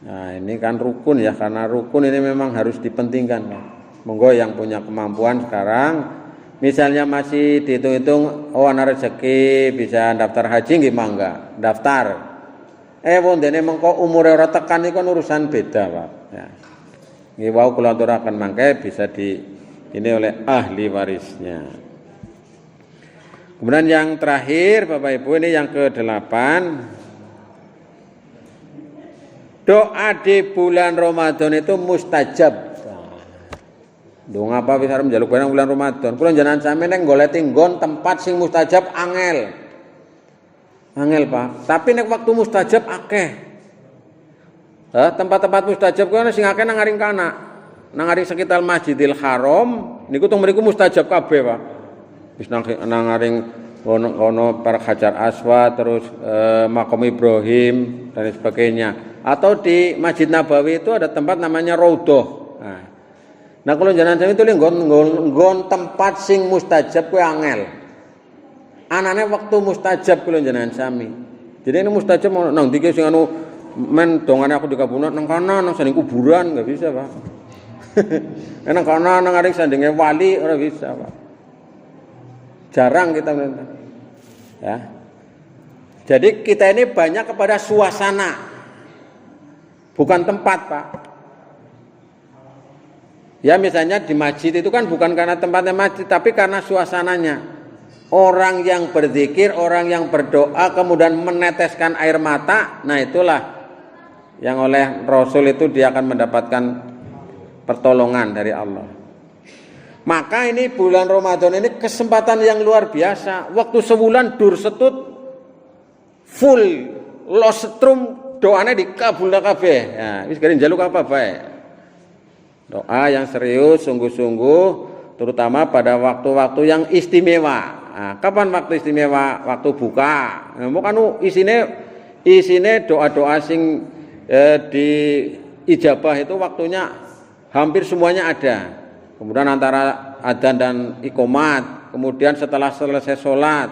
A: Nah ini kan rukun ya, karena rukun ini memang harus dipentingkan. Monggo yang punya kemampuan sekarang, misalnya masih dihitung-hitung, oh ana rezeki bisa daftar haji nggih mangga, daftar. Wondene mengko umure ora tekan iku urusan beda, Pak. Ya. Nggih wau kula aturaken mangke bisa ini oleh ahli warisnya. Kemudian yang terakhir Bapak Ibu ini yang ke-8, doa di bulan Ramadan itu mustajab. Dong apa bisa njaluk barang bulan Ramadan. Kula njenengan sampe nek goleti nggon tempat sing mustajab angel. Angel Pak. Tapi nek waktu mustajab akeh. Tempat-tempat mustajab kuwi sing akeh nang ngaring kana. Nang ngaring sekitar Masjidil Haram niku teng mriku mustajab kabeh Pak. Wis nang ngaring kono Park Hajar Aswad terus Makom Ibrahim dan sebagainya. Atau di Masjid Nabawi itu ada tempat namanya Raudhah. Nah kalau jalan sami itu nggon tempat sing mustajab kuwi angel. Anane waktu mustajab kalau jalan sami. Jadi ini mustajab nang ndi sing anu men dongane aku dikabulkan nang kana nang sanding kuburan enggak bisa, Pak. Nang kana nang ngaring sandinge wali ora bisa, Pak. Jarang kita minta. Ya. Jadi kita ini banyak kepada suasana. Bukan tempat, Pak. Ya misalnya di masjid itu kan bukan karena tempatnya masjid, tapi karena suasananya. Orang yang berzikir, orang yang berdoa, kemudian meneteskan air mata, nah itulah yang oleh Rasul itu dia akan mendapatkan pertolongan dari Allah. Maka ini bulan Ramadan ini kesempatan yang luar biasa. Waktu sebulan dur setut full lo setrum doanya dikabul kabeh. Ya, wis kene njaluk apa bae. Doa yang serius, sungguh-sungguh, terutama pada waktu-waktu yang istimewa. Nah, kapan waktu istimewa? Waktu buka. Nah, kan isine doa-doa sing ijabah itu waktunya hampir semuanya ada. Kemudian antara adzan dan iqomat, kemudian setelah selesai sholat,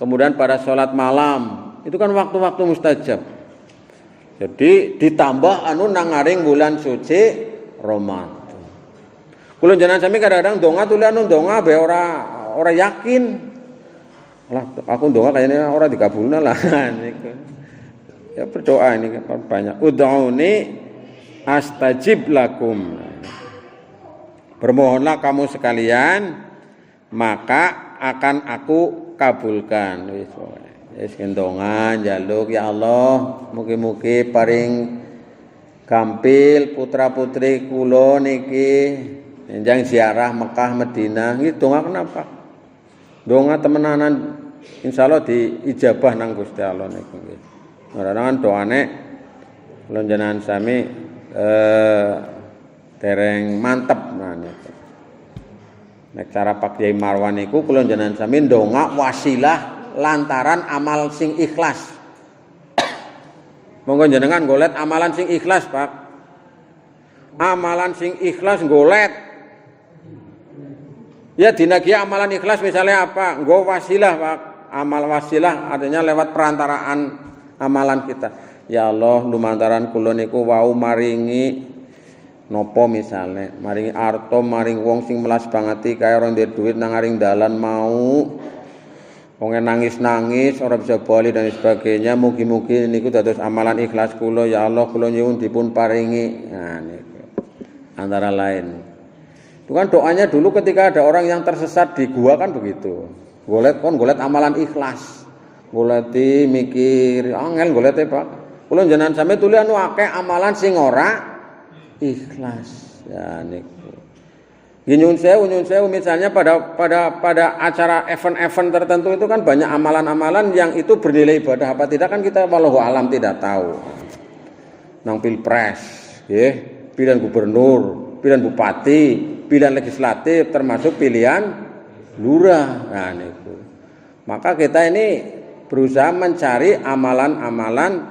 A: kemudian pada sholat malam, itu kan waktu-waktu mustajab. Jadi ditambah nangaring bulan suci Ramadan. Kulo jenengan sami kadang-kadang donga tulian donga be ora yakin. Lah aku donga kayaknya ora dikabulna lah niku. Ya berdoa ini banyak. Ud'uni astajib lakum. Bermohonlah kamu sekalian, maka akan aku kabulkan. Wis ndonga njaluk ya Allah, mugi-mugi paring gampil putra-putri kula niki enjang ziarah Mekah Madinah. Iki donga kenapa? Donga temenanan insyaallah diijabah nang Gusti Allah niku nggih. Ora kan doane kula jenengan sami dereng mantep nah niku. Nek cara Pak Kyai Marwan niku kula jenengan sami ndonga wasilah lantaran amal sing ikhlas. Monggo jenengan golet amalan sing ikhlas, Pak. Amalan sing ikhlas golet. Ya dinagi amalan ikhlas misalnya apa? Nggo wasilah, Pak. Amal wasilah artinya lewat perantaraan amalan kita. Ya Allah, lumantaran kula niku wau maringi nopo misalnya, maringi arto, maring wong sing melas bangati kaya ora ndek duit nang aring dalan mau. Wong nangis-nangis ora bisa bali dan sebagainya. Mugi-mugi niku dados amalan ikhlas kula. Ya Allah, kula nyuwun dipun paringi. Nah niku. Antara lain. Itu kan doanya dulu ketika ada orang yang tersesat di gua kan begitu. Golet amalan ikhlas. Goleti mikir, angel golete, Pak. Kula jenengan sampe tulian akeh amalan sing ora ikhlas. Ya niku. Nyun sewu misalnya pada acara event-event tertentu itu kan banyak amalan-amalan yang itu bernilai ibadah apa tidak kan kita wallahu alam tidak tahu. Nang pilpres, nggih, pilihan gubernur, pilihan bupati, pilihan legislatif termasuk pilihan lurah. Nah niku. Maka kita ini berusaha mencari amalan-amalan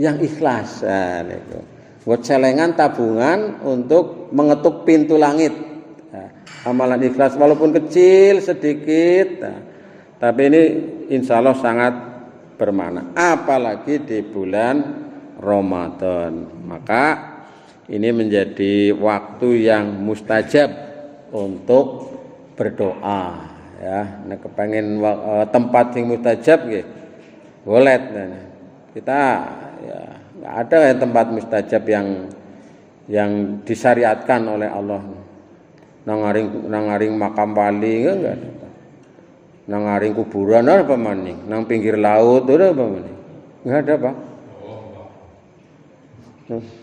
A: yang ikhlas. Nah niku. Buat celengan tabungan untuk mengetuk pintu langit. Amalan ikhlas walaupun kecil sedikit, tapi ini insya Allah sangat bermakna. Apalagi di bulan Ramadan, maka ini menjadi waktu yang mustajab untuk berdoa. Ya, nah kepengen tempat yang mustajab, gitu, boleh. Kita ya nggak ada tempat mustajab yang disyariatkan oleh Allah. Nangaring makam wali enggak ada. Nangaring kuburan apa maning, nang pinggir laut ada apa maning? Enggak ada, Pak.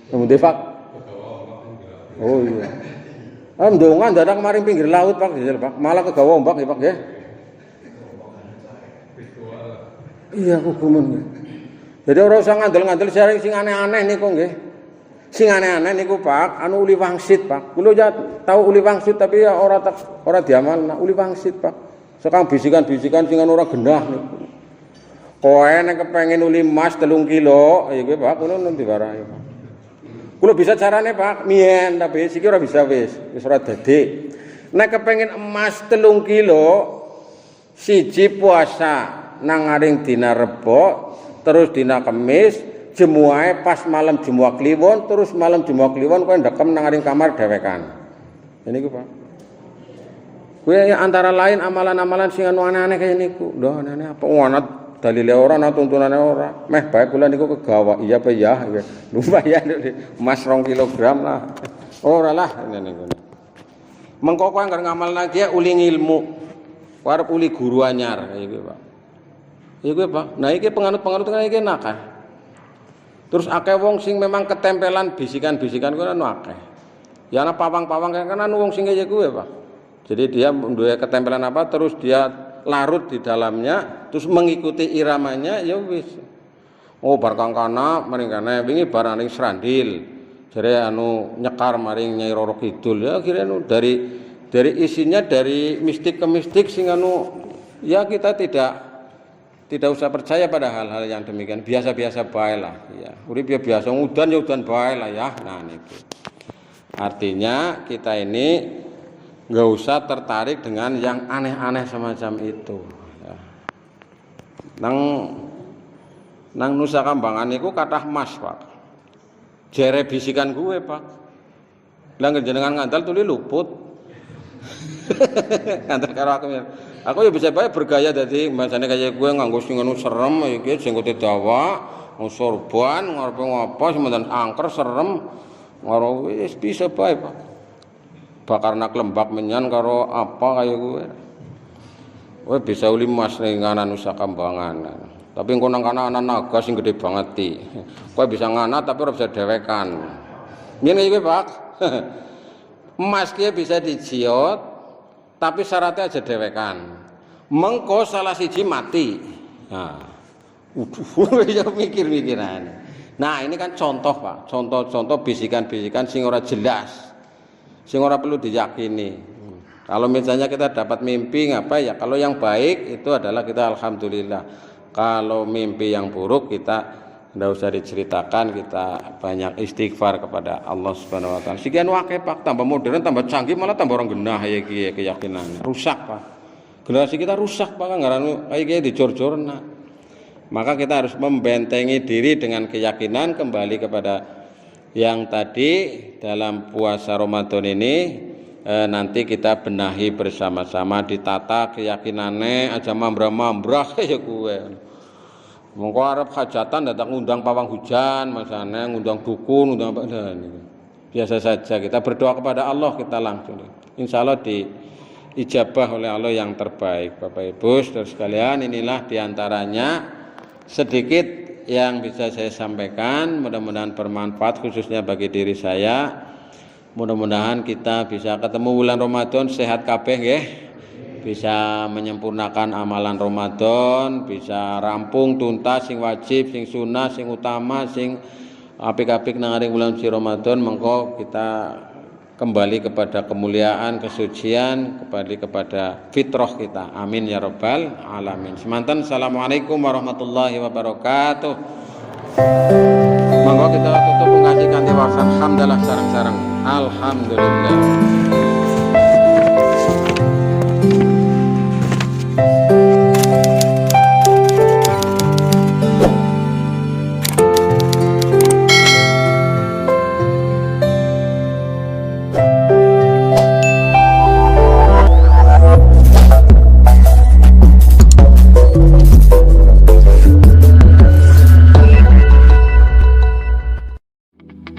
A: Kemudian Pak. Oh iya. Ndonga ndadak maring pinggir laut, Pak, Pak. Malah kegawa ombak ya, Pak ya. Iya hukuman. Jadi ora usah ngandel-ngandel sing aneh-aneh niku nggih. Sing aneh-aneh niku Pak, anu uli wangsit Pak. Kulo ya tahu uli wangsit tapi ya ora diamalna uli wangsit Pak. Sekang bisikan-bisikan sing anu ora genah niku. Kowe nek kepengin uli emas 3 kilo, ya kuwi Pak, kulo nanti warai Pak. Kulo bisa carane Pak, mien tapi siki ora bisa wis ora dadi. Nek kepengin emas 3 kilo, siji puasa nang aring dina Rebo, terus dina Kamis jemuahe pas malam Jumat Kliwon, terus malam Jumat Kliwon kowe ndekem nang aring kamar dhewekan. Ini ku Pak. Kuwi antara lain amalan-amalan sing anu aneh-aneh kaya niku. Lho aneh apa ana dalile ora ana tuntunane ora. Meh bae kula niku kegawa. Iya apa ya? Lumayan emas 2 kilogram lah. Ora lah niku. Mengko kowe anggere ngamal lagi uli ilmu. Arep uli guru anyar iki Pak. Iki Pak. Nah iki penganut-penganut iki nakah. Terus akeh wong sing memang ketempelan bisikan-bisikan kuwi anu akeh. Ya ana pawang-pawang kan anu wong sing kaya kuwi, Pak. Jadi dia duwe ketempelan apa terus dia larut di dalamnya terus mengikuti iramanya ya wis. Oh bar kangkana maring kene wingi bar aning Srandil. Jare anu nyekar maring Nyai Roro Kidul ya akhirnya anu dari isinya dari mistik ke mistik sing anu ya kita tidak Tidak usah percaya pada hal-hal yang demikian, biasa-biasa bae lah ya. Urip ya biasa, udan ya udan bae lah ya. Nah niku. Artinya kita ini nggak usah tertarik dengan yang aneh-aneh semacam itu ya. Nang Nusa Kambangan niku kathah mas, Pak. Jere bisikan gue, Pak. Lah jenengan ngandal tuli luput. Ngandal karo aku. Aku ya bisa bae bergaya dadi masane kaya gue nganggo sing ngono serem iki jenggote dawa, sorban, ngarepe ngopo sementan angker serem. Ngaro wis bisa bae, Pak. Bakarna klembak menyan karo apa kaya gue. Kowe bisa uli mas ning kana Nusa Kambangan. Tapi engko nang kana ana naga sing gede banget iki. Kowe bisa ngana tapi ora bisa dewekan. Ngene iki, Pak. Emas ki bisa dijiot tapi syaratnya aja dewekan. Mengko salah siji mati. Nah. Ya mikir-mikiran. Nah, ini kan contoh, Pak. Contoh-contoh bisikan-bisikan sing ora jelas. Sing ora perlu diyakini. Kalau misalnya kita dapat mimpi ngapa ya? Kalau yang baik itu adalah kita alhamdulillah. Kalau mimpi yang buruk kita tidak usah diceritakan, kita banyak istighfar kepada Allah Subhanahu wa taala. Sekian wae, Pak, tambah modern, tambah canggih, malah tambah orang genah ya iki keyakinannya. Rusak, Pak. Generasi kita rusak, Pak, ngaranu kayak dicor-corna. Maka kita harus membentengi diri dengan keyakinan kembali kepada yang tadi dalam puasa Ramadan ini nanti kita benahi bersama-sama, ditata keyakinannya aja mambrah-mambrah ya gue. Mengko arep hajatan datang ngundang pawang hujan, masane ngundang dukun, ngundang apa biasa saja. Kita berdoa kepada Allah, kita langsung. Insya Allah diijabah oleh Allah yang terbaik. Bapak Ibu saudara sekalian, inilah diantaranya sedikit yang bisa saya sampaikan. Mudah-mudahan bermanfaat khususnya bagi diri saya. Mudah-mudahan kita bisa ketemu bulan Ramadan sehat kabeh nggih. Bisa menyempurnakan amalan Ramadan, bisa rampung tuntas sing wajib, sing sunah, sing utama, sing apik-apik nang bulan suci Ramadan. Mengko kita kembali kepada kemuliaan, kesucian, kembali kepada fitrah kita. Amin ya rabbal alamin. Semanten, assalamualaikum warahmatullahi wabarakatuh. Monggo kita tutup ngaji kanthi wasan hamdalah sareng-sareng. Alhamdulillah.